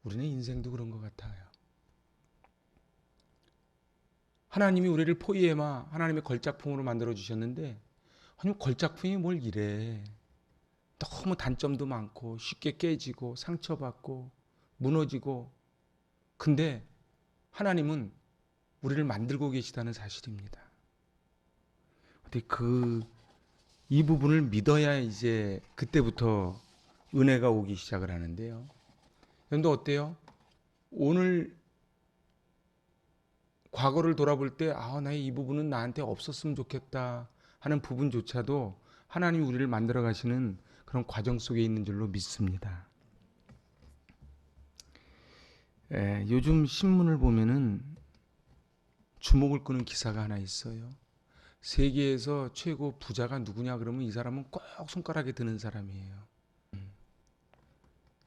우리는 인생도 그런 것 같아요. 하나님이 우리를 포이에마 하나님의 걸작품으로 만들어 주셨는데 하나님 걸작품이 뭘 이래. 너무 단점도 많고 쉽게 깨지고 상처받고 무너지고, 근데 하나님은 우리를 만들고 계시다는 사실입니다. 근데 이 부분을 믿어야 이제 그때부터 은혜가 오기 시작을 하는데요. 여러분도 어때요? 오늘 과거를 돌아볼 때 나의 이 부분은 나한테 없었으면 좋겠다 하는 부분조차도 하나님이 우리를 만들어 가시는 그런 과정 속에 있는 줄로 믿습니다. 요즘 신문을 보면은 주목을 끄는 기사가 하나 있어요. 세계에서 최고 부자가 누구냐 그러면 이 사람은 꼭 손가락에 드는 사람이에요.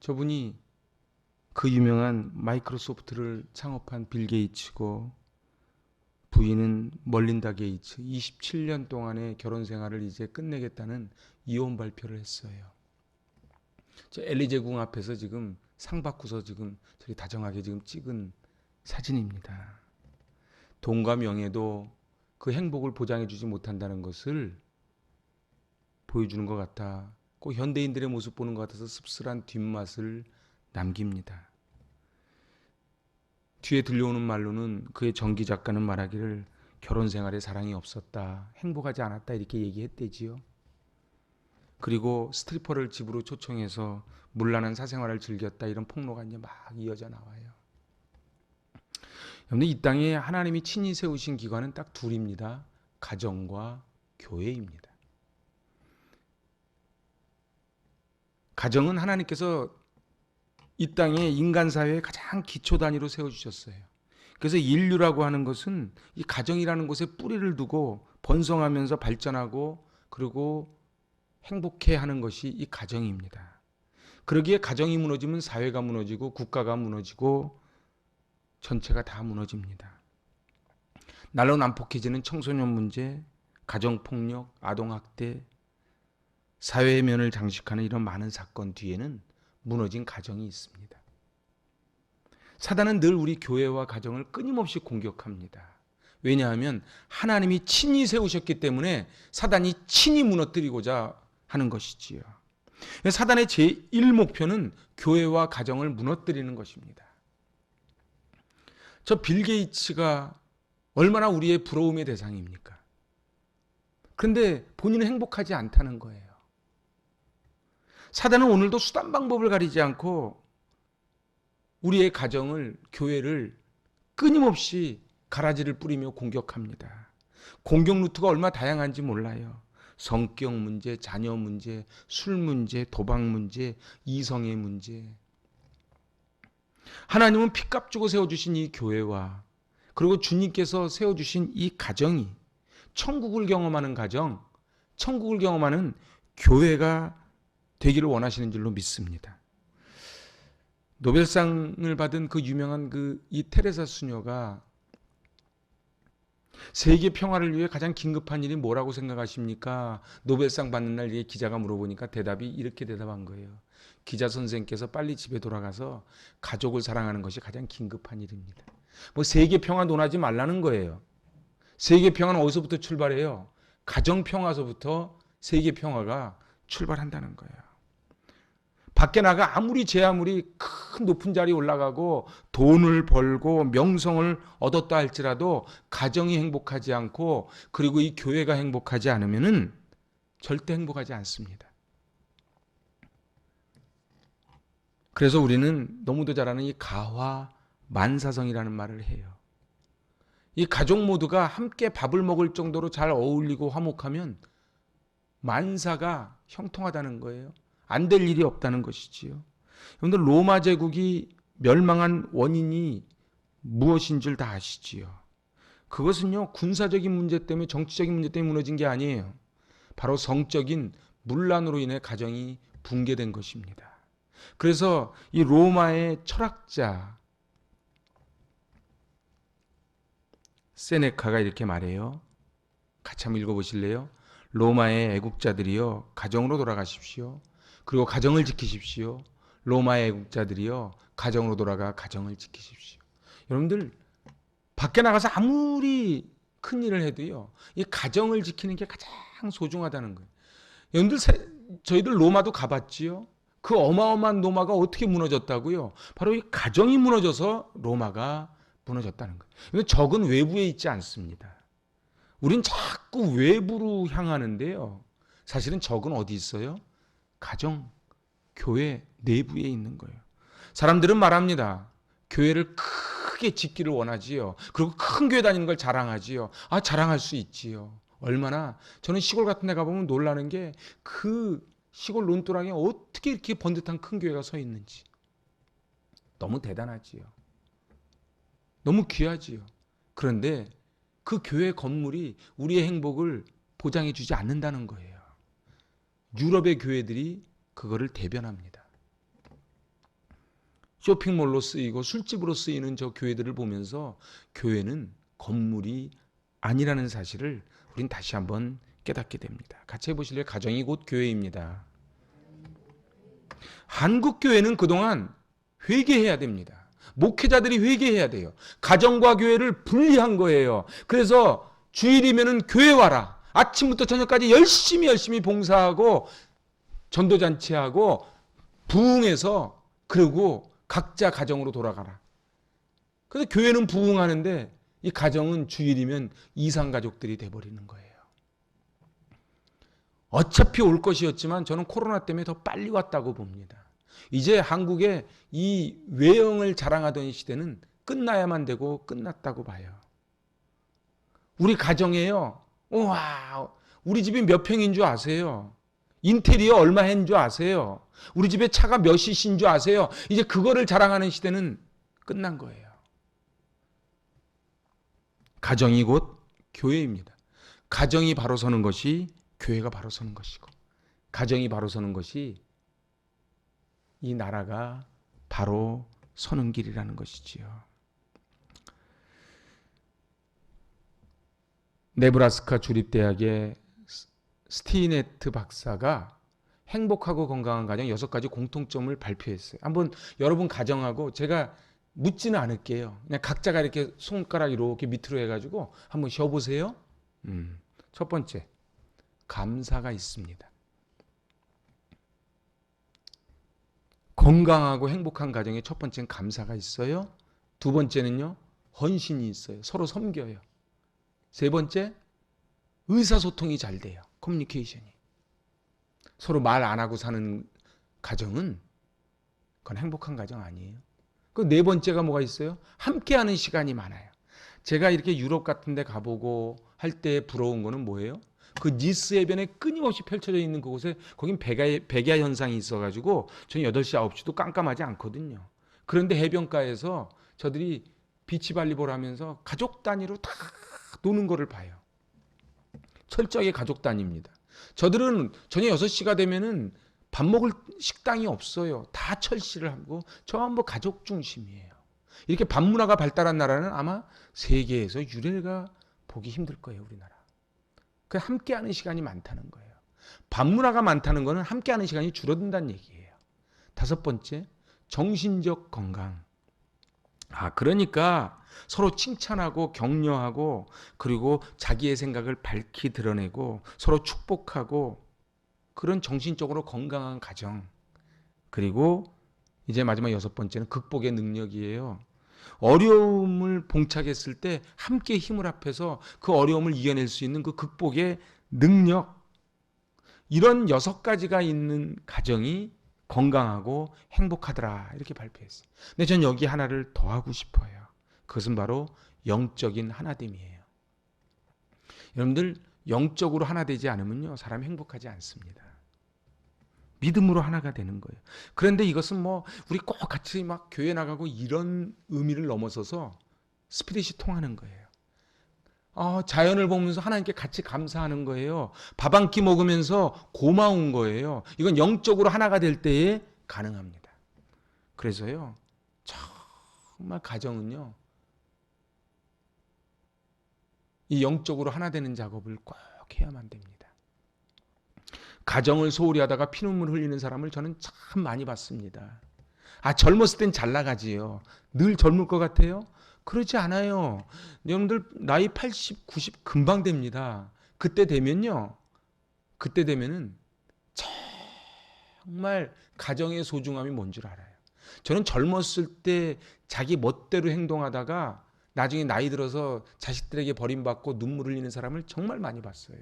저분이 그 유명한 마이크로소프트를 창업한 빌 게이츠고, 부인은 멀린다 게이츠. 27년 동안의 결혼 생활을 이제 끝내겠다는 이혼 발표를 했어요. 저 엘리제 궁 앞에서 지금 상 받고서 지금 저기 다정하게 지금 찍은 사진입니다. 돈과 명예도 그 행복을 보장해 주지 못한다는 것을 보여주는 것 같아. 꼭 현대인들의 모습 보는 것 같아서 씁쓸한 뒷맛을 남깁니다. 뒤에 들려오는 말로는 그의 전기 작가는 말하기를 결혼 생활에 사랑이 없었다, 행복하지 않았다 이렇게 얘기했대지요. 그리고 스트리퍼를 집으로 초청해서 문란한 사생활을 즐겼다 이런 폭로가 이제 막 이어져 나와요. 여러분, 이 땅에 하나님이 친히 세우신 기관은 딱 둘입니다. 가정과 교회입니다. 가정은 하나님께서 이 땅에 인간 사회의 가장 기초 단위로 세워주셨어요. 그래서 인류라고 하는 것은 이 가정이라는 곳에 뿌리를 두고 번성하면서 발전하고 그리고 행복해하는 것이 이 가정입니다. 그러기에 가정이 무너지면 사회가 무너지고 국가가 무너지고 전체가 다 무너집니다. 날로 난폭해지는 청소년 문제, 가정폭력, 아동학대, 사회의 면을 장식하는 이런 많은 사건 뒤에는 무너진 가정이 있습니다. 사단은 늘 우리 교회와 가정을 끊임없이 공격합니다. 왜냐하면 하나님이 친히 세우셨기 때문에 사단이 친히 무너뜨리고자 하는 것이지요. 사단의 제1목표는 교회와 가정을 무너뜨리는 것입니다. 저 빌 게이츠가 얼마나 우리의 부러움의 대상입니까? 그런데 본인은 행복하지 않다는 거예요. 사단은 오늘도 수단 방법을 가리지 않고 우리의 가정을, 교회를 끊임없이 가라지를 뿌리며 공격합니다. 공격 루트가 얼마나 다양한지 몰라요. 성격 문제, 자녀 문제, 술 문제, 도박 문제, 이성의 문제. 하나님은 피값 주고 세워주신 이 교회와 그리고 주님께서 세워주신 이 가정이 천국을 경험하는 가정, 천국을 경험하는 교회가 되기를 원하시는 줄로 믿습니다. 노벨상을 받은 그 유명한 이 테레사 수녀가 세계 평화를 위해 가장 긴급한 일이 뭐라고 생각하십니까? 노벨상 받는 날 기자가 물어보니까 대답이 이렇게 대답한 거예요. 기자 선생께서 빨리 집에 돌아가서 가족을 사랑하는 것이 가장 긴급한 일입니다. 뭐 세계 평화 논하지 말라는 거예요. 세계 평화는 어디서부터 출발해요? 가정 평화서부터 세계 평화가 출발한다는 거예요. 밖에 나가 아무리 큰 높은 자리에 올라가고 돈을 벌고 명성을 얻었다 할지라도 가정이 행복하지 않고 그리고 이 교회가 행복하지 않으면은 절대 행복하지 않습니다. 그래서 우리는 너무도 잘 아는 이 가화 만사성이라는 말을 해요. 이 가족 모두가 함께 밥을 먹을 정도로 잘 어울리고 화목하면 만사가 형통하다는 거예요. 안 될 일이 없다는 것이지요. 여러분들 로마 제국이 멸망한 원인이 무엇인 줄 다 아시지요. 그것은요 군사적인 문제 때문에 정치적인 문제 때문에 무너진 게 아니에요. 바로 성적인 문란으로 인해 가정이 붕괴된 것입니다. 그래서 이 로마의 철학자 세네카가 이렇게 말해요. 같이 한번 읽어보실래요? 로마의 애국자들이여 가정으로 돌아가십시오. 그리고 가정을 지키십시오. 로마의 애국자들이요, 가정으로 돌아가 가정을 지키십시오. 여러분들 밖에 나가서 아무리 큰 일을 해도요, 이 가정을 지키는 게 가장 소중하다는 거예요. 여러분들 저희들 로마도 가봤지요. 그 어마어마한 로마가 어떻게 무너졌다고요? 바로 이 가정이 무너져서 로마가 무너졌다는 거예요. 근데 적은 외부에 있지 않습니다. 우린 자꾸 외부로 향하는데요. 사실은 적은 어디 있어요? 가정, 교회 내부에 있는 거예요. 사람들은 말합니다. 교회를 크게 짓기를 원하지요. 그리고 큰 교회 다니는 걸 자랑하지요. 아, 자랑할 수 있지요. 얼마나 저는 시골 같은 데 가보면 놀라는 게 그 시골 논두렁에 어떻게 이렇게 번듯한 큰 교회가 서 있는지. 너무 대단하지요. 너무 귀하지요. 그런데 그 교회 건물이 우리의 행복을 보장해 주지 않는다는 거예요. 유럽의 교회들이 그거를 대변합니다. 쇼핑몰로 쓰이고 술집으로 쓰이는 저 교회들을 보면서 교회는 건물이 아니라는 사실을 우린 다시 한번 깨닫게 됩니다. 같이 해보실래요? 가정이 곧 교회입니다. 한국 교회는 그동안 회개해야 됩니다. 목회자들이 회개해야 돼요. 가정과 교회를 분리한 거예요. 그래서 주일이면은 교회 와라. 아침부터 저녁까지 열심히 봉사하고 전도잔치하고 부흥해서 그리고 각자 가정으로 돌아가라. 그래서 교회는 부흥하는데 이 가정은 주일이면 이상가족들이 돼버리는 거예요. 어차피 올 것이었지만 저는 코로나 때문에 더 빨리 왔다고 봅니다. 이제 한국의 이 외형을 자랑하던 시대는 끝나야만 되고 끝났다고 봐요. 우리 가정에요. 와, 우리 집이 몇 평인 줄 아세요? 인테리어 얼마 한줄 아세요? 우리 집에 차가 몇 cc인 줄 아세요? 이제 그거를 자랑하는 시대는 끝난 거예요. 가정이 곧 교회입니다. 가정이 바로 서는 것이 교회가 바로 서는 것이고, 가정이 바로 서는 것이 이 나라가 바로 서는 길이라는 것이지요. 네브라스카 주립대학의 스티네트 박사가 행복하고 건강한 가정 6가지 공통점을 발표했어요. 한번 여러분 가정하고 제가 묻지는 않을게요. 그냥 각자가 이렇게 손가락 이렇게 밑으로 해가지고 한번 쉬어보세요. 첫 번째, 감사가 있습니다. 건강하고 행복한 가정의 첫 번째는 감사가 있어요. 두 번째는요, 헌신이 있어요. 서로 섬겨요. 세 번째, 의사소통이 잘 돼요. 커뮤니케이션이. 서로 말 안 하고 사는 가정은 그건 행복한 가정 아니에요. 그 네 번째가 뭐가 있어요? 함께하는 시간이 많아요. 제가 이렇게 유럽 같은 데 가보고 할 때 부러운 거는 뭐예요? 그 니스 해변에 끊임없이 펼쳐져 있는 그곳에 거긴 백야 현상이 있어가지고 저는 8시, 9시도 깜깜하지 않거든요. 그런데 해변가에서 저들이 비치발리볼 하면서 가족 단위로 다 노는 거를 봐요. 철저하게 가족 단위입니다. 저들은 저녁 6시가 되면은 밥 먹을 식당이 없어요. 다 철시를 하고 전부 가족 중심이에요. 이렇게 밥 문화가 발달한 나라는 아마 세계에서 유례가 보기 힘들 거예요, 우리나라. 그 함께하는 시간이 많다는 거예요. 밥 문화가 많다는 거는 함께하는 시간이 줄어든다는 얘기예요. 다섯 번째, 정신적 건강. 그러니까 서로 칭찬하고 격려하고 그리고 자기의 생각을 밝히 드러내고 서로 축복하고 그런 정신적으로 건강한 가정. 그리고 이제 마지막 6번째는 극복의 능력이에요. 어려움을 봉착했을 때 함께 힘을 합해서 그 어려움을 이겨낼 수 있는 그 극복의 능력. 이런 6가지가 있는 가정이 건강하고 행복하더라 이렇게 발표했어요. 근데 전 여기 하나를 더 하고 싶어요. 그것은 바로 영적인 하나됨이에요. 여러분들 영적으로 하나 되지 않으면요 사람이 행복하지 않습니다. 믿음으로 하나가 되는 거예요. 그런데 이것은 뭐 우리 꼭 같이 막 교회 나가고 이런 의미를 넘어서서 스피릿이 통하는 거예요. 자연을 보면서 하나님께 같이 감사하는 거예요. 밥 한 끼 먹으면서 고마운 거예요. 이건 영적으로 하나가 될 때에 가능합니다. 그래서요 정말 가정은요 이 영적으로 하나 되는 작업을 꼭 해야만 됩니다. 가정을 소홀히 하다가 피눈물 흘리는 사람을 저는 참 많이 봤습니다. 아, 젊었을 땐 잘 나가지요. 늘 젊을 것 같아요? 그렇지 않아요. 여러분들 나이 80, 90 금방 됩니다. 그때 되면요. 그때 되면은 정말 가정의 소중함이 뭔 줄 알아요. 저는 젊었을 때 자기 멋대로 행동하다가 나중에 나이 들어서 자식들에게 버림받고 눈물 흘리는 사람을 정말 많이 봤어요.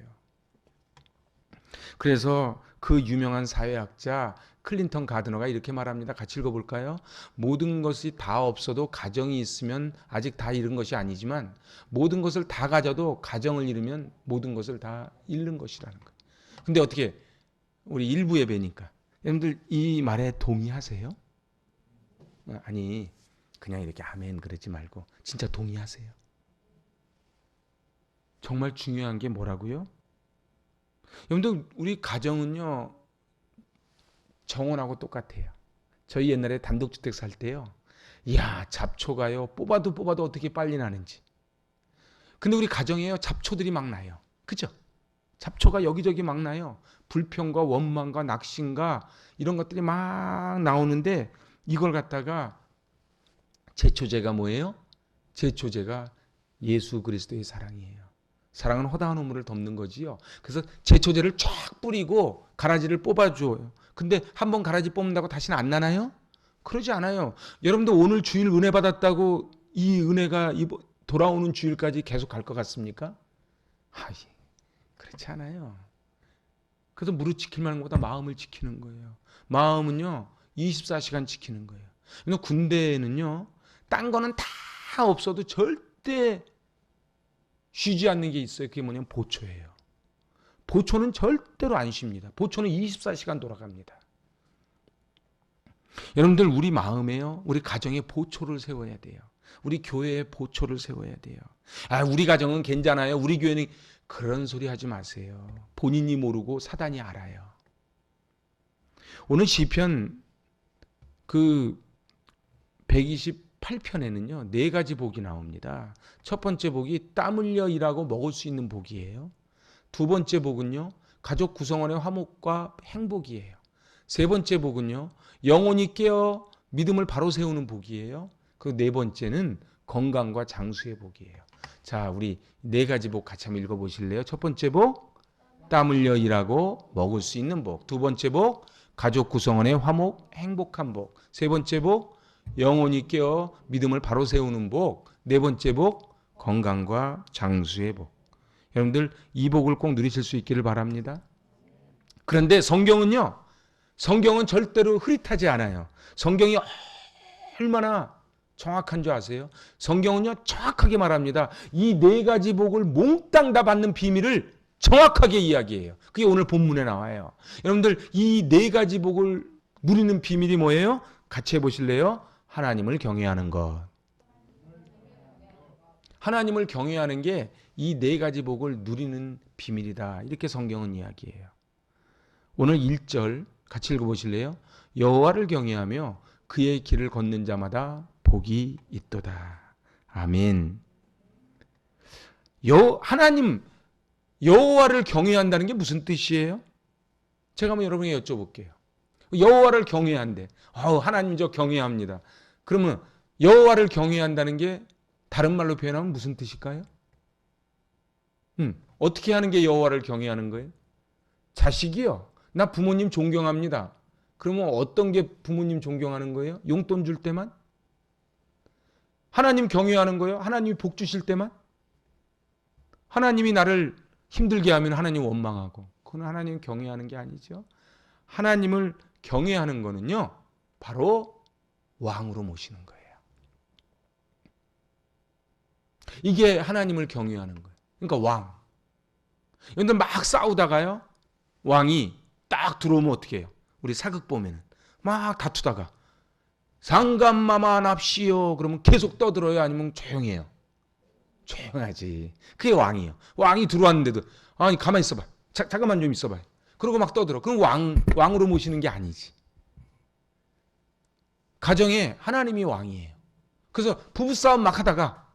그래서 그 유명한 사회학자 클린턴 가드너가 이렇게 말합니다. 같이 읽어볼까요? 모든 것이 다 없어도 가정이 있으면 아직 다 잃은 것이 아니지만 모든 것을 다 가져도 가정을 잃으면 모든 것을 다 잃는 것이라는 거예요. 근데 어떻게 우리 일부 예배니까 여러분들 이 말에 동의하세요? 아니 그냥 이렇게 아멘 그러지 말고 진짜 동의하세요? 정말 중요한 게 뭐라고요? 여러분들 우리 가정은요 정원하고 똑같아요. 저희 옛날에 단독주택 살 때요. 이야 잡초가요 뽑아도 어떻게 빨리 나는지. 근데 우리 가정에요 잡초들이 막 나요. 그죠? 잡초가 여기저기 막 나요. 불평과 원망과 낙심과 이런 것들이 막 나오는데 이걸 갖다가 제초제가 뭐예요? 제초제가 예수 그리스도의 사랑이에요. 사랑은 허다한 우물을 덮는 거지요. 그래서 제초제를 쫙 뿌리고 가라지를 뽑아줘요. 근데 한번 가라지 뽑는다고 다시는 안 나나요? 그러지 않아요. 여러분도 오늘 주일 은혜 받았다고 이 은혜가 돌아오는 주일까지 계속 갈 것 같습니까? 그렇지 않아요. 그래서 무릇 지킬 만한 것보다 마음을 지키는 거예요. 마음은요 24시간 지키는 거예요. 근데 군대에는요 딴 거는 다 없어도 절대 쉬지 않는 게 있어요. 그게 뭐냐면 보초예요. 보초는 절대로 안 쉽니다. 보초는 24시간 돌아갑니다. 여러분들 우리 마음에요. 우리 가정에 보초를 세워야 돼요. 우리 교회에 보초를 세워야 돼요. 아, 우리 가정은 괜찮아요. 우리 교회는 그런 소리 하지 마세요. 본인이 모르고 사단이 알아요. 오늘 시편 그 128편에는요. 네 가지 복이 나옵니다. 첫 번째 복이 땀 흘려 일하고 먹을 수 있는 복이에요. 두 번째 복은요. 가족 구성원의 화목과 행복이에요. 세 번째 복은요. 영혼이 깨어 믿음을 바로 세우는 복이에요. 그 네 번째는 건강과 장수의 복이에요. 자, 우리 네 가지 복 같이 한번 읽어보실래요? 첫 번째 복, 땀 흘려 일하고 먹을 수 있는 복. 두 번째 복, 가족 구성원의 화목, 행복한 복. 세 번째 복, 영혼이 깨어 믿음을 바로 세우는 복. 네 번째 복, 건강과 장수의 복. 여러분들 이 복을 꼭 누리실 수 있기를 바랍니다. 그런데 성경은요. 성경은 절대로 흐릿하지 않아요. 성경이 얼마나 정확한 줄 아세요? 성경은요 정확하게 말합니다. 이 네 가지 복을 몽땅 다 받는 비밀을 정확하게 이야기해요. 그게 오늘 본문에 나와요. 여러분들 이 네 가지 복을 누리는 비밀이 뭐예요? 같이 해보실래요? 하나님을 경외하는 것. 하나님을 경외하는 게 이 네 가지 복을 누리는 비밀이다. 이렇게 성경은 이야기해요. 오늘 1절 같이 읽어보실래요? 여호와를 경외하며 그의 길을 걷는 자마다 복이 있도다. 아멘. 하나님 여호와를 경외한다는 게 무슨 뜻이에요? 제가 한번 여러분에게 여쭤볼게요. 여호와를 경외한대. 하나님 저 경외합니다. 그러면 여호와를 경외한다는 게 다른 말로 표현하면 무슨 뜻일까요? 어떻게 하는 게 여호와를 경외하는 거예요? 자식이요. 나 부모님 존경합니다. 그러면 어떤 게 부모님 존경하는 거예요? 용돈 줄 때만? 하나님 경외하는 거예요? 하나님이 복 주실 때만? 하나님이 나를 힘들게 하면 하나님 원망하고. 그건 하나님 경외하는 게 아니죠. 하나님을 경외하는 거는요. 바로 왕으로 모시는 거예요. 이게 하나님을 경외하는 거예요. 그러니까 왕. 근데 막 싸우다가요. 왕이 딱 들어오면 어떻게 해요? 우리 사극 보면은 막 다투다가 상감마마 납시오 그러면 계속 떠들어요? 아니면 조용해요? 조용하지. 그게 왕이에요. 왕이 들어왔는데도 아니 가만히 있어봐. 잠깐만 좀 있어봐. 그러고 막 떠들어. 그럼 왕으로 모시는 게 아니지. 가정에 하나님이 왕이에요. 그래서 부부싸움 막 하다가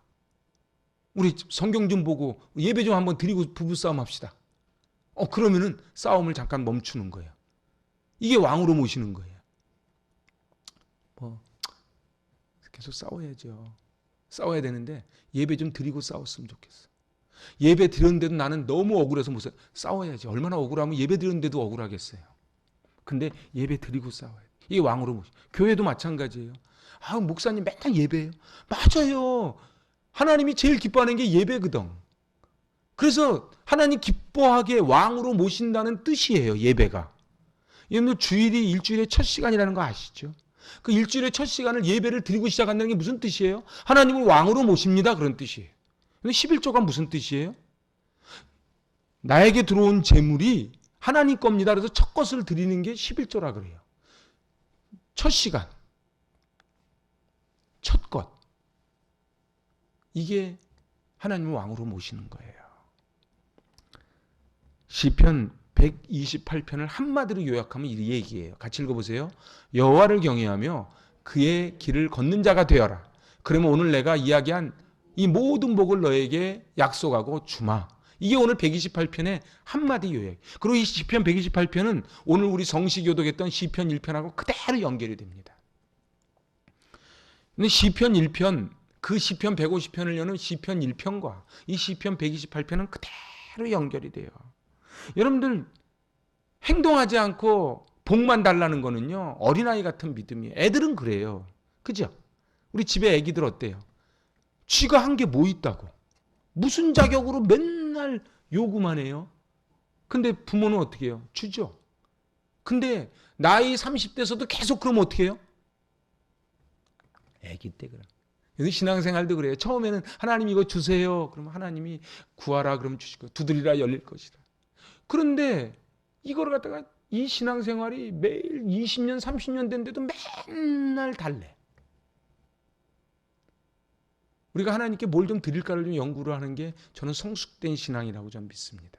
우리 성경 좀 보고 예배 좀 한번 드리고 부부싸움 합시다. 그러면은 싸움을 잠깐 멈추는 거예요. 이게 왕으로 모시는 거예요. 뭐 계속 싸워야죠. 싸워야 되는데 예배 좀 드리고 싸웠으면 좋겠어. 예배 드렸는데도 나는 너무 억울해서 못 싸워야지. 얼마나 억울하면 예배 드렸는데도 억울하겠어요. 근데 예배 드리고 싸워야 돼. 이게 왕으로 모시. 교회도 마찬가지예요. 아, 목사님 맨날 예배해요. 맞아요. 하나님이 제일 기뻐하는 게 예배거든. 그래서 하나님 기뻐하게 왕으로 모신다는 뜻이에요. 예배가. 여러분 주일이 일주일의 첫 시간이라는 거 아시죠? 그 일주일의 첫 시간을 예배를 드리고 시작한다는 게 무슨 뜻이에요? 하나님을 왕으로 모십니다. 그런 뜻이에요. 근데 11조가 무슨 뜻이에요? 나에게 들어온 재물이 하나님 겁니다. 그래서 첫 것을 드리는 게 11조라 그래요. 첫 시간. 첫 것. 이게 하나님을 왕으로 모시는 거예요. 시편 128편을 한마디로 요약하면 이 얘기예요. 같이 읽어보세요. 여호와를 경외하며 그의 길을 걷는 자가 되어라. 그러면 오늘 내가 이야기한 이 모든 복을 너에게 약속하고 주마. 이게 오늘 128편의 한마디 요약. 그리고 이 시편 128편은 오늘 우리 성시교독했던 시편 1편하고 그대로 연결이 됩니다. 근데 시편 1편, 그 시편 150편을 여는 시편 1편과 이 시편 128편은 그대로 연결이 돼요. 여러분들 행동하지 않고 복만 달라는 거는요, 어린아이 같은 믿음이에요. 애들은 그래요. 그죠? 우리 집에 애기들 어때요? 쥐가 한 게 뭐 있다고? 무슨 자격으로 맨날 요구만 해요? 근데 부모는 어떻게 해요? 주죠. 근데 나이 30대에서도 계속 그러면 어떻게 해요? 애기 때 그럼. 신앙생활도 그래요. 처음에는 하나님 이거 주세요. 그러면 하나님이 구하라 그러면 주실 거예요. 두드리라 열릴 것이다. 그런데 이거를 갖다가 이 신앙생활이 매일 20년, 30년 된데도 맨날 달래. 우리가 하나님께 뭘 좀 드릴까를 좀 연구를 하는 게 저는 성숙된 신앙이라고 좀 믿습니다.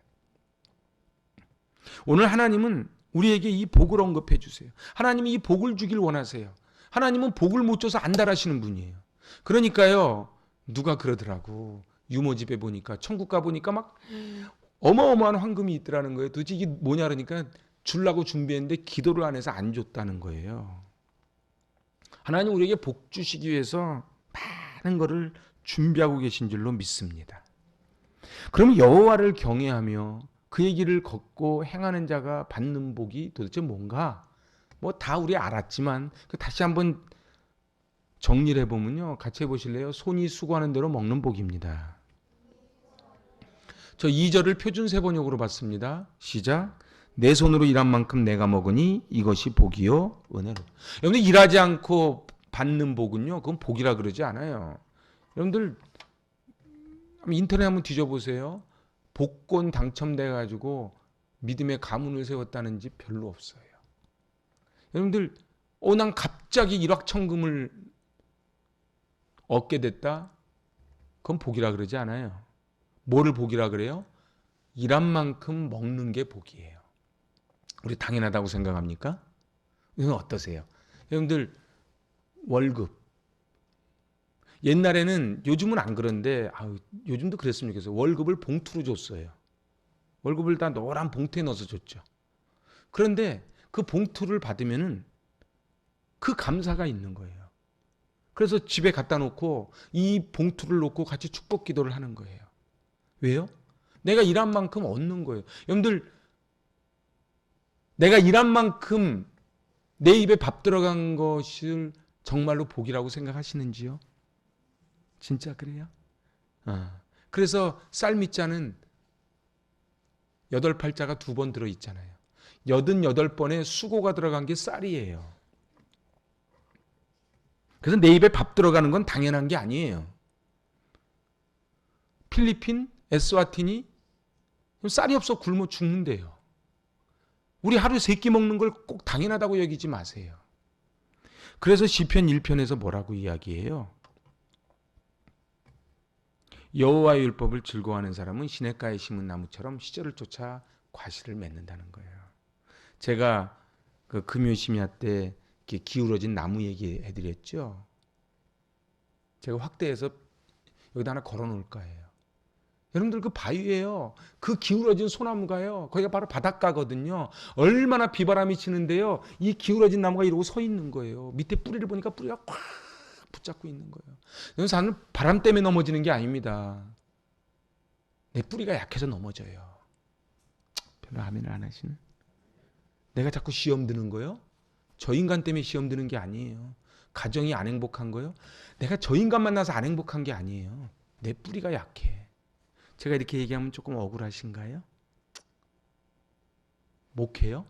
오늘 하나님은 우리에게 이 복을 언급해 주세요. 하나님이 이 복을 주길 원하세요. 하나님은 복을 못 줘서 안달하시는 분이에요. 그러니까요, 누가 그러더라고. 유모집에 보니까, 천국 가보니까 막 어마어마한 황금이 있더라는 거예요. 도대체 이게 뭐냐 그러니까 주려고 준비했는데 기도를 안 해서 안 줬다는 거예요. 하나님 우리에게 복 주시기 위해서 많은 것을 준비하고 계신 줄로 믿습니다. 그럼 여호와를 경외하며 그의 길을 걷고 행하는 자가 받는 복이 도대체 뭔가? 뭐 다 우리 알았지만 다시 한번 정리를 해보면요. 같이 해보실래요? 손이 수고하는 대로 먹는 복입니다. 저 2절을 표준 세번역으로 봤습니다. 시작. 내 손으로 일한 만큼 내가 먹으니 이것이 복이요 은혜로. 여러분들 일하지 않고 받는 복은요. 그건 복이라 그러지 않아요. 여러분들 인터넷 한번 뒤져보세요. 복권 당첨돼가지고 믿음의 가문을 세웠다는 집 별로 없어요. 여러분들 난 갑자기 일확천금을 얻게 됐다. 그건 복이라 그러지 않아요. 뭐를 복이라 그래요? 일한 만큼 먹는 게 복이에요. 우리 당연하다고 생각합니까? 이건 어떠세요? 여러분들 월급 옛날에는 요즘은 안 그런데 요즘도 그랬으면 좋겠어요. 월급을 봉투로 줬어요. 월급을 다 노란 봉투에 넣어서 줬죠. 그런데 그 봉투를 받으면은 그 감사가 있는 거예요. 그래서 집에 갖다 놓고 이 봉투를 놓고 같이 축복 기도를 하는 거예요. 왜요? 내가 일한 만큼 얻는 거예요. 여러분들 내가 일한 만큼 내 입에 밥 들어간 것을 정말로 복이라고 생각하시는지요? 진짜 그래요? 그래서 쌀밑자는 8팔자가 2번 들어있잖아요. 88번의 수고가 들어간 게 쌀이에요. 그래서 내 입에 밥 들어가는 건 당연한 게 아니에요. 필리핀, 에스와티니 쌀이 없어 굶어 죽는데요. 우리 하루 3끼 먹는 걸 꼭 당연하다고 여기지 마세요. 그래서 시편 1편에서 뭐라고 이야기해요? 여호와의 율법을 즐거워하는 사람은 시냇가에 심은 나무처럼 시절을 쫓아 과실을 맺는다는 거예요. 제가 그 금요심야 때 기울어진 나무 얘기해드렸죠. 제가 확대해서 여기다 하나 걸어놓을 거예요. 여러분들 그 바위에요. 그 기울어진 소나무가요. 거기가 바로 바닷가거든요. 얼마나 비바람이 치는데요. 이 기울어진 나무가 이러고 서 있는 거예요. 밑에 뿌리를 보니까 뿌리가 꽉 붙잡고 있는 거예요. 여기서 나는 바람 때문에 넘어지는 게 아닙니다. 내 뿌리가 약해서 넘어져요. 별로 아멘을 안 하시는? 내가 자꾸 시험 드는 거요? 저 인간 때문에 시험 드는 게 아니에요. 가정이 안 행복한 거요? 내가 저 인간 만나서 안 행복한 게 아니에요. 내 뿌리가 약해. 제가 이렇게 얘기하면 조금 억울하신가요? 목회요?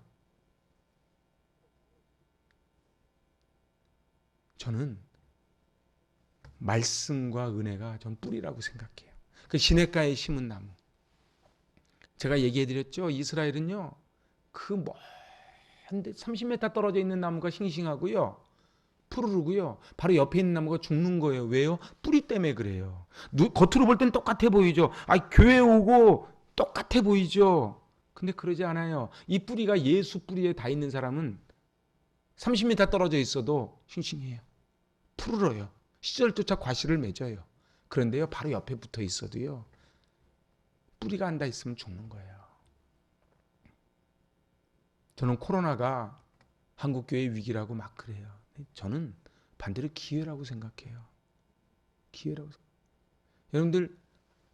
저는 말씀과 은혜가 전 뿌리라고 생각해요. 그 시냇가에 심은 나무. 제가 얘기해드렸죠. 이스라엘은요. 그 먼데 30m 떨어져 있는 나무가 싱싱하고요. 푸르르고요. 바로 옆에 있는 나무가 죽는 거예요. 왜요? 뿌리 때문에 그래요. 겉으로 볼 땐 똑같아 보이죠. 교회 오고 똑같아 보이죠. 근데 그러지 않아요. 이 뿌리가 예수 뿌리에 다 있는 사람은 30m 떨어져 있어도 싱싱해요. 푸르러요. 시절조차 과실을 맺어요. 그런데요, 바로 옆에 붙어 있어도요, 뿌리가 안 닿아 있으면 죽는 거예요. 저는 코로나가 한국교회의 위기라고 막 그래요. 저는 반대로 기회라고 생각해요. 기회라고 생각해요. 여러분들,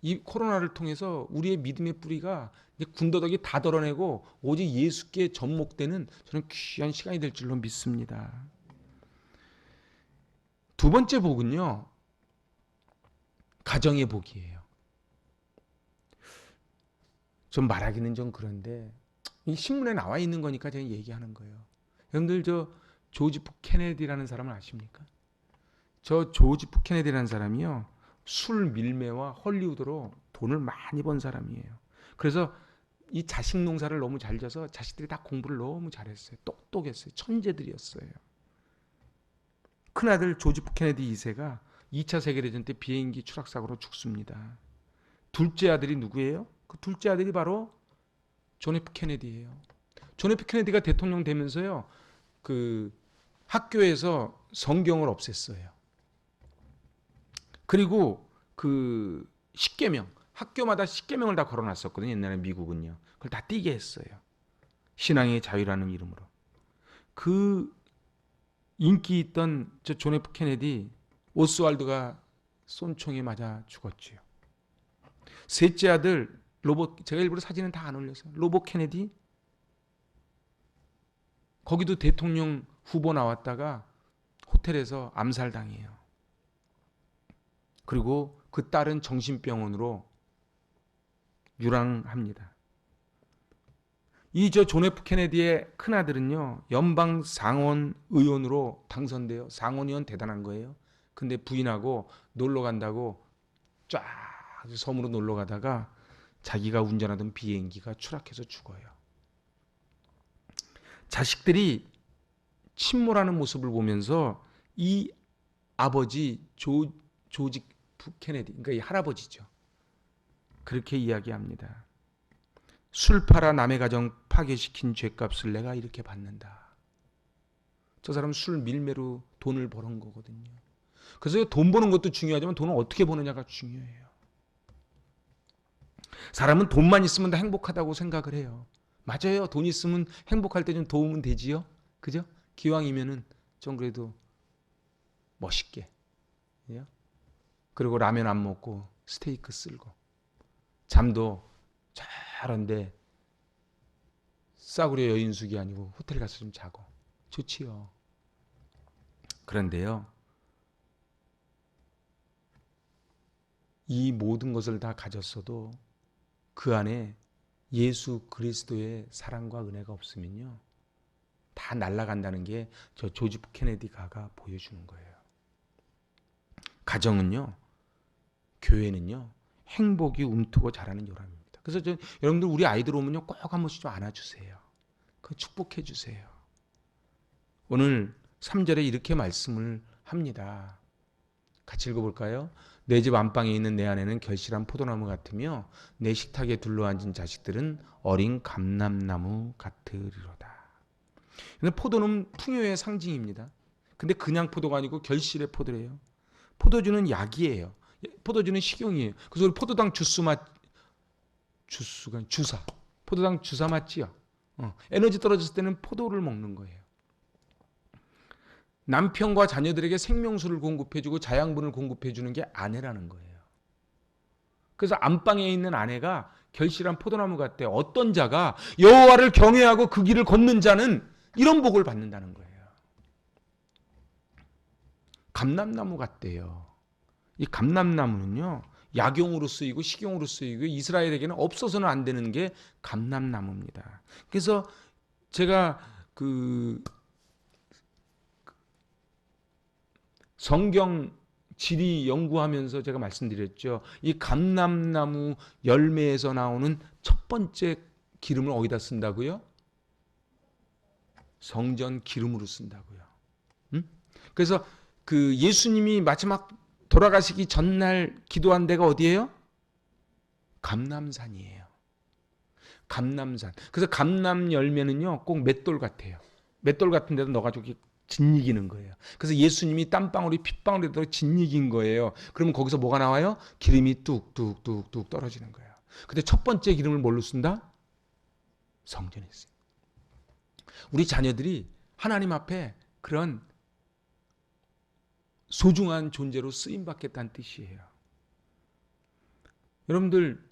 이 코로나를 통해서 우리의 믿음의 뿌리가 이제 군더더기 다 덜어내고 오직 예수께 접목되는 저는 귀한 시간이 될 줄로 믿습니다. 두 번째 복은요, 가정의 복이에요. 좀 말하기는 좀 그런데 이 신문에 나와 있는 거니까 제가 얘기하는 거예요. 여러분들 저 조지 F 케네디라는 사람을 아십니까? 저 조지 F 케네디라는 사람이요, 술 밀매와 헐리우드로 돈을 많이 번 사람이에요. 그래서 이 자식 농사를 너무 잘 져서 자식들이 다 공부를 너무 잘했어요. 똑똑했어요. 천재들이었어요. 큰아들 조지 F 케네디 2세가 2차 세계대전 때 비행기 추락사고로 죽습니다. 둘째 아들이 누구예요? 그 둘째 아들이 바로 존 F 케네디예요. 존 F 케네디가 대통령 되면서요, 그 학교에서 성경을 없앴어요. 그리고 그 십계명, 학교마다 십계명을 다 걸어놨었거든요. 옛날에 미국은요. 그걸 다 띄게 했어요. 신앙의 자유라는 이름으로. 그 인기 있던 저 존 F 케네디, 오스왈드가 쏜 총에 맞아 죽었지요. 셋째 아들 로봇, 제가 일부러 사진은 다 안 올렸어요. 로봇 케네디, 거기도 대통령 후보 나왔다가 호텔에서 암살당해요. 그리고 그 딸은 정신병원으로 유랑합니다. 이 저 존 F 케네디의 큰아들은요, 연방 상원 의원으로 당선돼요. 상원 의원 대단한 거예요. 근데 부인하고 놀러 간다고 쫙 섬으로 놀러 가다가 자기가 운전하던 비행기가 추락해서 죽어요. 자식들이 침몰하는 모습을 보면서 이 아버지 조지 F 케네디, 그러니까 이 할아버지죠, 그렇게 이야기합니다. 술 팔아 남의 가정 파괴시킨 죄값을 내가 이렇게 받는다. 저 사람은 술 밀매로 돈을 버는 거거든요. 그래서 돈 버는 것도 중요하지만 돈을 어떻게 버느냐가 중요해요. 사람은 돈만 있으면 다 행복하다고 생각을 해요. 맞아요. 돈 있으면 행복할 때 좀 도우면 되지요. 그죠? 기왕이면은 좀 그래도 멋있게. 그리고 라면 안 먹고 스테이크 쓸고, 잠도 잘한데 싸구려 여인숙이 아니고 호텔 가서 좀 자고 좋지요. 그런데요, 이 모든 것을 다 가졌어도 그 안에 예수 그리스도의 사랑과 은혜가 없으면요, 다 날아간다는 게 저 조지 F 케네디가 보여주는 거예요. 가정은요, 교회는요, 행복이 움트고 자라는 요람입니다. 그래서 여러분들 우리 아이들 오면요, 꼭 한 번씩 좀 안아주세요. 그 축복해 주세요. 오늘 3절에 이렇게 말씀을 합니다. 같이 읽어볼까요? 내 집 안방에 있는 내 아내는 결실한 포도나무 같으며 내 식탁에 둘러앉은 자식들은 어린 감람나무 같으리로다. 포도는 풍요의 상징입니다. 근데 그냥 포도가 아니고 결실의 포도래요. 포도주는 약이에요. 포도주는 식용이에요. 그래서 우리 포도당 주스 주스가 주사. 포도당 주사 맞지요? 에너지 떨어졌을 때는 포도를 먹는 거예요. 남편과 자녀들에게 생명수를 공급해주고 자양분을 공급해주는 게 아내라는 거예요. 그래서 안방에 있는 아내가 결실한 포도나무 같대. 어떤 자가 여호와를 경외하고 그 길을 걷는 자는 이런 복을 받는다는 거예요. 감람나무 같대요. 이 감람나무는요, 약용으로 쓰이고 식용으로 쓰이고 이스라엘에게는 없어서는 안 되는 게 감람나무입니다. 그래서 제가 그 성경 지리 연구하면서 제가 말씀드렸죠. 이 감람나무 열매에서 나오는 첫 번째 기름을 어디다 쓴다고요? 성전 기름으로 쓴다고요. 그래서 그 예수님이 마지막 돌아가시기 전날 기도한 데가 어디예요? 감람산이에요. 감람산. 그래서 감람 열매는요, 꼭 맷돌 같아요. 맷돌 같은 데도 넣어가지고 짓이기는 거예요. 그래서 예수님이 땀방울이 핏방울에도 짓이긴 거예요. 그러면 거기서 뭐가 나와요? 기름이 뚝뚝뚝뚝 떨어지는 거예요. 근데 첫 번째 기름을 뭘로 쓴다? 성전에 써요. 우리 자녀들이 하나님 앞에 그런 소중한 존재로 쓰임 받겠다는 뜻이에요. 여러분들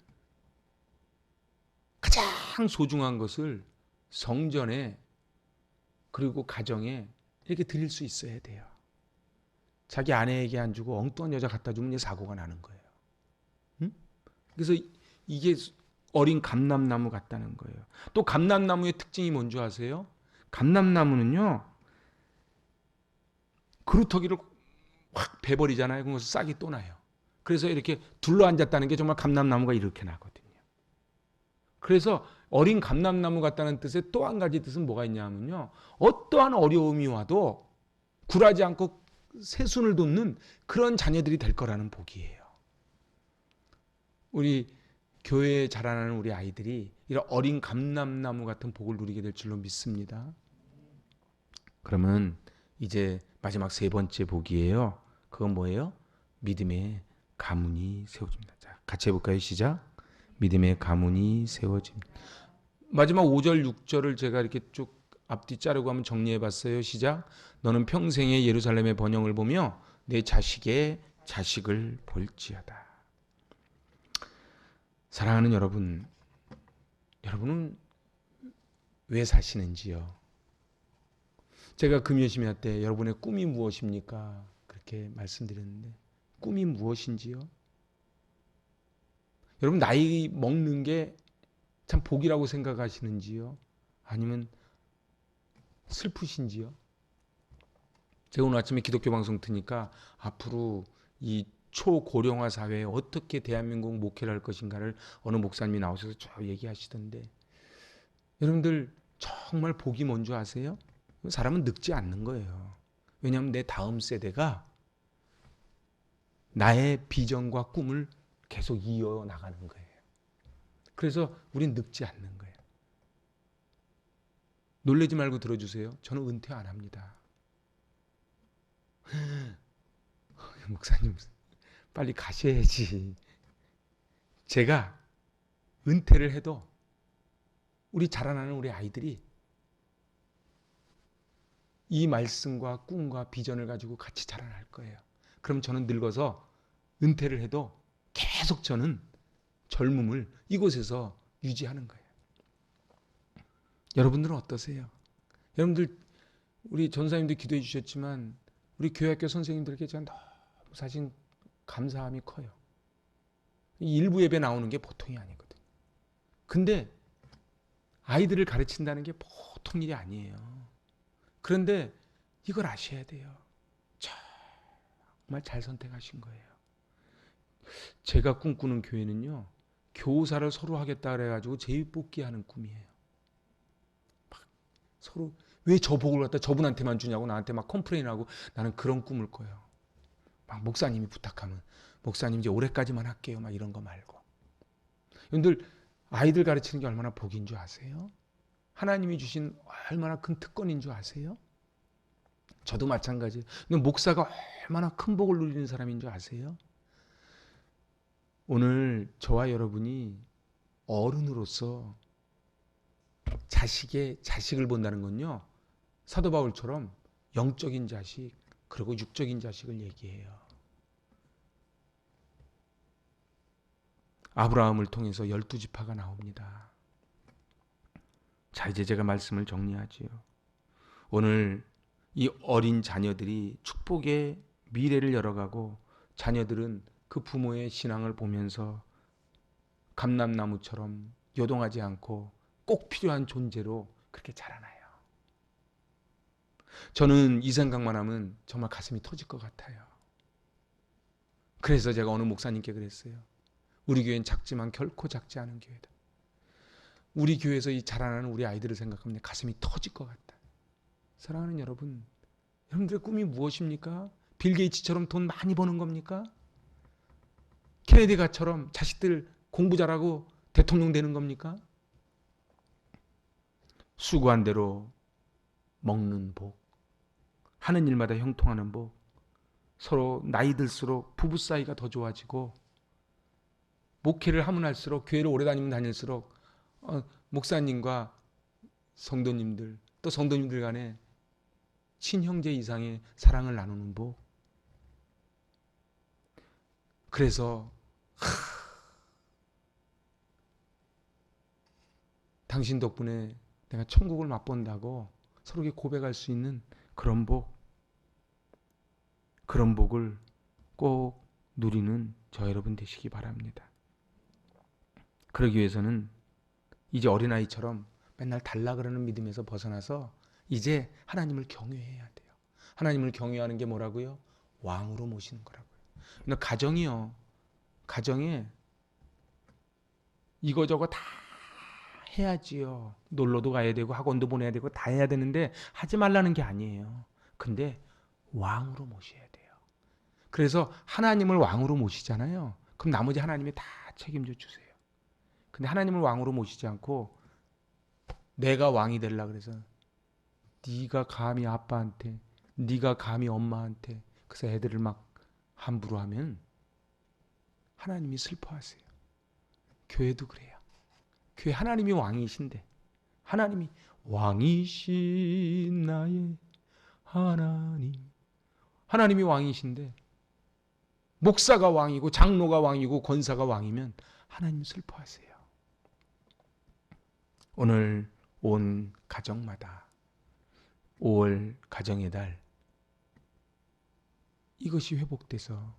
가장 소중한 것을 성전에 그리고 가정에 이렇게 드릴 수 있어야 돼요. 자기 아내에게 안 주고 엉뚱한 여자 갖다 주면 이제 사고가 나는 거예요. 그래서 이게 어린 감람나무 같다는 거예요. 또 감람나무의 특징이 뭔지 아세요? 감람나무는요, 그루터기를 확 베버리잖아요. 그래서 싹이 또 나요. 그래서 이렇게 둘러앉았다는 게 정말 감람나무가 이렇게 나거든요. 그래서 어린 감람나무 같다는 뜻의 또 한 가지 뜻은 뭐가 있냐면요, 어떠한 어려움이 와도 굴하지 않고 새순을 돋는 그런 자녀들이 될 거라는 복이에요. 우리 교회에 자라나는 우리 아이들이 이런 어린 감람나무 같은 복을 누리게 될 줄로 믿습니다. 그러면 이제 마지막 세 번째 복이에요. 그건 뭐예요? 믿음의 가문이 세워집니다. 자, 같이 해볼까요? 시작. 믿음의 가문이 세워집니다. 마지막 5절 6절을 제가 이렇게 쭉 앞뒤 자르고 한번 정리해 봤어요. 시작. 너는 평생에 예루살렘의 번영을 보며 내 자식의 자식을 볼지어다. 사랑하는 여러분, 여러분은 왜 사시는지요? 제가 금요시미아 때 여러분의 꿈이 무엇입니까? 그렇게 말씀드렸는데, 꿈이 무엇인지요? 여러분 나이 먹는 게 참 복이라고 생각하시는지요? 아니면 슬프신지요? 제가 오늘 아침에 기독교 방송 트니까 앞으로 이 초고령화 사회에 어떻게 대한민국 목회를 할 것인가를 어느 목사님이 나오셔서 쭉 얘기하시던데, 여러분들 정말 복이 뭔지 아세요? 사람은 늙지 않는 거예요. 왜냐하면 내 다음 세대가 나의 비전과 꿈을 계속 이어나가는 거예요. 그래서 우린 늙지 않는 거예요. 놀라지 말고 들어주세요. 저는 은퇴 안 합니다. 목사님 빨리 가셔야지. 제가 은퇴를 해도 우리 자라나는 우리 아이들이 이 말씀과 꿈과 비전을 가지고 같이 자라날 거예요. 그럼 저는 늙어서 은퇴를 해도 계속 저는 젊음을 이곳에서 유지하는 거예요. 여러분들은 어떠세요? 여러분들 우리 전사님도 기도해 주셨지만 우리 교회학교 선생님들에게 제가 너무 사실 감사함이 커요. 일부 예배 나오는 게 보통이 아니거든요. 근데 아이들을 가르친다는 게 보통 일이 아니에요. 그런데 이걸 아셔야 돼요. 정말 잘 선택하신 거예요. 제가 꿈꾸는 교회는요, 교사를 서로 하겠다 그래가지고 제비뽑기 하는 꿈이에요. 막 서로 왜 저 복을 갖다 저분한테만 주냐고 나한테 막 컴플레인하고, 나는 그런 꿈을 꿔요. 막 목사님이 부탁하면 목사님 이제 올해까지만 할게요. 막 이런 거 말고. 여러분들 아이들 가르치는 게 얼마나 복인 줄 아세요? 하나님이 주신 얼마나 큰 특권인 줄 아세요? 저도 마찬가지예요. 근데 목사가 얼마나 큰 복을 누리는 사람인 줄 아세요? 오늘 저와 여러분이 어른으로서 자식을 본다는 건요, 사도 바울처럼 영적인 자식 그리고 육적인 자식을 얘기해요. 아브라함을 통해서 12지파가 나옵니다. 자, 이제 제가 말씀을 정리하지요. 오늘 이 어린 자녀들이 축복의 미래를 열어가고, 자녀들은 그 부모의 신앙을 보면서 감람나무처럼 요동하지 않고 꼭 필요한 존재로 그렇게 자라나요. 저는 이 생각만 하면 정말 가슴이 터질 것 같아요. 그래서 제가 어느 목사님께 그랬어요. 우리 교회는 작지만 결코 작지 않은 교회다. 우리 교회에서 이 자라나는 우리 아이들을 생각하면 가슴이 터질 것 같다. 사랑하는 여러분, 여러분들의 꿈이 무엇입니까? 빌 게이츠처럼 돈 많이 버는 겁니까? 케네디가처럼 자식들 공부 잘하고 대통령 되는 겁니까? 수고한 대로 먹는 복, 하는 일마다 형통하는 복, 서로 나이 들수록 부부 사이가 더 좋아지고, 목회를 하면 할수록, 교회를 오래 다니면 다닐수록 목사님과 성도님들, 또 성도님들 간에 친형제 이상의 사랑을 나누는 복. 그래서 당신 덕분에 내가 천국을 맛본다고 서로에게 고백할 수 있는 그런 복, 그런 복을 꼭 누리는 저 여러분 되시기 바랍니다. 그러기 위해서는 이제 어린아이처럼 맨날 달라 그러는 믿음에서 벗어나서 이제 하나님을 경외해야 돼요. 하나님을 경외하는 게 뭐라고요? 왕으로 모시는 거라고요. 근데 가정이요, 가정에 이거저거 다 해야지요. 놀러도 가야 되고 학원도 보내야 되고 다 해야 되는데 하지 말라는 게 아니에요. 근데 왕으로 모셔야 돼요. 그래서 하나님을 왕으로 모시잖아요. 그럼 나머지 하나님이 다 책임져 주세요. 근데 하나님을 왕으로 모시지 않고 내가 왕이 되려고 그래서 네가 감히 아빠한테, 네가 감히 엄마한테, 그래서 애들을 막 함부로 하면 하나님이 슬퍼하세요. 교회도 그래요. 교회 하나님이 왕이신데, 하나님이 왕이신 나의 하나님, 하나님이 왕이신데 목사가 왕이고 장로가 왕이고 권사가 왕이면 하나님 슬퍼하세요. 오늘 온 가정마다 5월 가정의 달, 이것이 회복돼서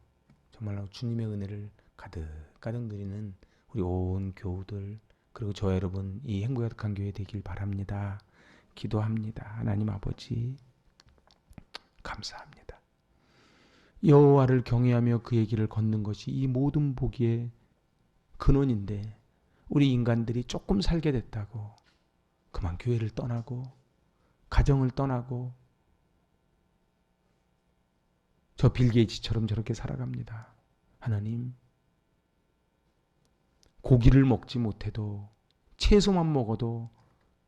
정말로 주님의 은혜를 가득가득 누리는 우리 온 교우들, 그리고 저 여러분 이 행복한 교회 되길 바랍니다. 기도합니다. 하나님 아버지 감사합니다. 여호와를 경외하며 그의 길을 걷는 것이 이 모든 복의 근원인데, 우리 인간들이 조금 살게 됐다고 그만 교회를 떠나고 가정을 떠나고 저 빌 게이츠처럼 저렇게 살아갑니다. 하나님, 고기를 먹지 못해도 채소만 먹어도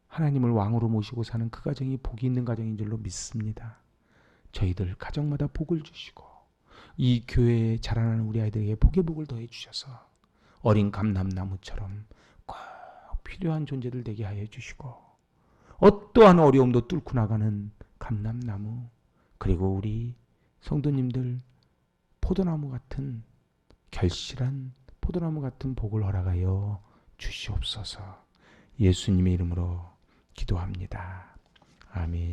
하나님을 왕으로 모시고 사는 그 가정이 복이 있는 가정인 줄로 믿습니다. 저희들 가정마다 복을 주시고 이 교회에 자라나는 우리 아이들에게 복의 복을 더해 주셔서 어린 감람나무처럼 꼭 필요한 존재들 되게 하여 주시고, 어떠한 어려움도 뚫고 나가는 감람나무, 그리고 우리 성도님들 포도나무 같은 결실한 포도나무 같은 복을 허락하여 주시옵소서. 예수님의 이름으로 기도합니다. 아멘.